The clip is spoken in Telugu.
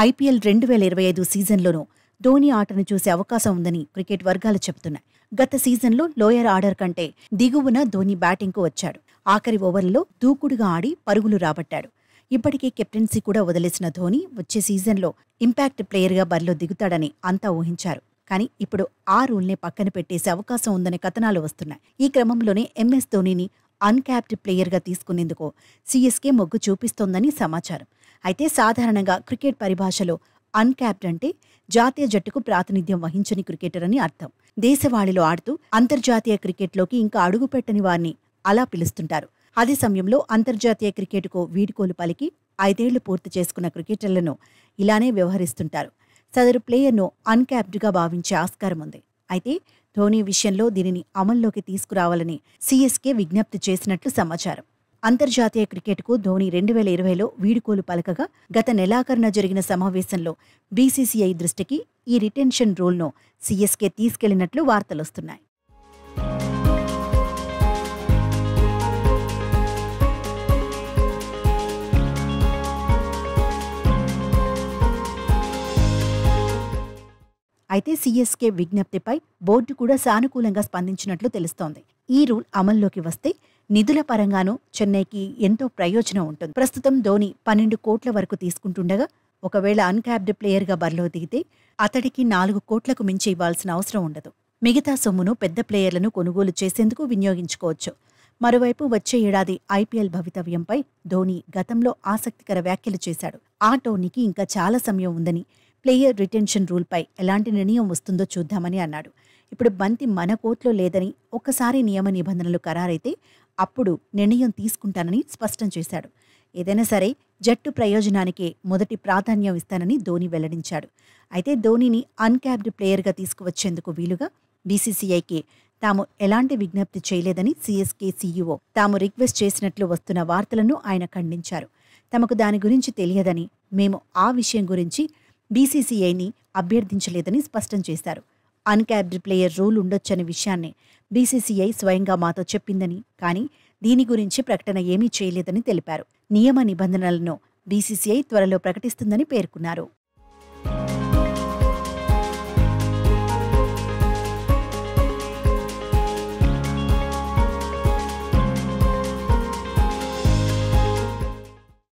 ఐపీఎల్ 2025 సీజన్లోనూ ధోనీ ఆటను చూసే అవకాశం ఉందని క్రికెట్ వర్గాలు చెబుతున్నాయి. గత సీజన్లో లోయర్ ఆర్డర్ కంటే దిగువన ధోనీ బ్యాటింగ్కు వచ్చాడు. ఆఖరి ఓవర్లలో దూకుడుగా ఆడి పరుగులు రాబట్టాడు. ఇప్పటికే కెప్టెన్సీ కూడా వదిలేసిన ధోనీ వచ్చే సీజన్లో ఇంపాక్ట్ ప్లేయర్గా బరిలో దిగుతాడని అంతా ఊహించారు. కానీ ఇప్పుడు ఆ రూల్నే పక్కన పెట్టేసే అవకాశం ఉందనే కథనాలు వస్తున్నాయి. ఈ క్రమంలోనే ఎంఎస్ ధోనీని అన్క్యాప్డ్ ప్లేయర్గా తీసుకునేందుకు సీఎస్కే మొగ్గు చూపిస్తోందని సమాచారం. అయితే సాధారణంగా క్రికెట్ పరిభాషలో అన్క్యాప్డ్ అంటే జాతీయ జట్టుకు ప్రాతినిధ్యం వహించని క్రికెటర్ అని అర్థం. దేశవాళిలో ఆడుతూ అంతర్జాతీయ క్రికెట్లోకి ఇంకా అడుగుపెట్టని వారిని అలా పిలుస్తుంటారు. అదే సమయంలో అంతర్జాతీయ క్రికెట్కు వీడ్కోలు పలికి 5 ఏళ్లు పూర్తి చేసుకున్న క్రికెటర్లను ఇలానే వ్యవహరిస్తుంటారు. సదరు ప్లేయర్ను అన్క్యాప్డ్గా భావించే ఆస్కారం ఉంది. అయితే ధోనీ విషయంలో దీనిని అమల్లోకి తీసుకురావాలని సీఎస్కే విజ్ఞప్తి చేసినట్లు సమాచారం. అంతర్జాతీయ క్రికెట్కు ధోనీ 2020లో వీడుకోలు పలకగా గత నెలాఖరున జరిగిన సమావేశంలో బీసీసీఐ దృష్టికి ఈ రిటెన్షన్ రూల్ను సీఎస్కే తీసుకెళ్లినట్లు వార్తలొస్తున్నాయి. అయితే సీఎస్కే విజ్ఞప్తిపై బోర్డు కూడా సానుకూలంగా స్పందించినట్లు తెలుస్తోంది. ఈ రూల్ అమల్లోకి వస్తే నిధుల పరంగానూ చెన్నైకి ఎంతో ప్రయోజనం ఉంటుంది. ప్రస్తుతం ధోనీ 12 కోట్ల వరకు తీసుకుంటుండగా ఒకవేళ అన్క్యాప్డ్ ప్లేయర్గా బరిలో దిగితే అతడికి 4 కోట్లకు మించి ఇవ్వాల్సిన అవసరం ఉండదు. మిగతా సొమ్మును పెద్ద ప్లేయర్లను కొనుగోలు చేసేందుకు వినియోగించుకోవచ్చు. మరోవైపు వచ్చే ఏడాది ఐపీఎల్ భవితవ్యంపై ధోనీ గతంలో ఆసక్తికర వ్యాఖ్యలు చేశాడు. ఆ టోర్నీకి ఇంకా చాలా సమయం ఉందని, ప్లేయర్ రిటెన్షన్ రూల్పై ఎలాంటి నిర్ణయం వస్తుందో చూద్దామని అన్నాడు. ఇప్పుడు బంతి మన కోర్టులో లేదని, ఒక్కసారి నియమ నిబంధనలు ఖరారైతే అప్పుడు నిర్ణయం తీసుకుంటానని స్పష్టం చేశాడు. ఏదైనా సరే జట్టు ప్రయోజనానికే మొదటి ప్రాధాన్యం ఇస్తానని ధోనీ వెల్లడించాడు. అయితే ధోనీని అన్క్యాప్డ్ ప్లేయర్గా తీసుకువచ్చేందుకు వీలుగా బీసీసీఐకి తాము ఎలాంటి విజ్ఞప్తి చేయలేదని సీఎస్కే సీఈఓ తాము రిక్వెస్ట్ చేసినట్లు వస్తున్న వార్తలను ఆయన ఖండించారు. తమకు దాని గురించి తెలియదని, మేము ఆ విషయం గురించి బీసీసీఐని అభ్యర్థించలేదని స్పష్టం చేశారు. అన్క్యాప్డ్ ప్లేయర్ రూల్ ఉండొచ్చనే విషయాన్ని బీసీసీఐ స్వయంగా మాతో చెప్పిందని, కానీ దీని గురించి ప్రకటన ఏమీ చేయలేదని తెలిపారు. నియమ నిబంధనలను బీసీసీఐ త్వరలో ప్రకటిస్తుందని పేర్కొన్నారు.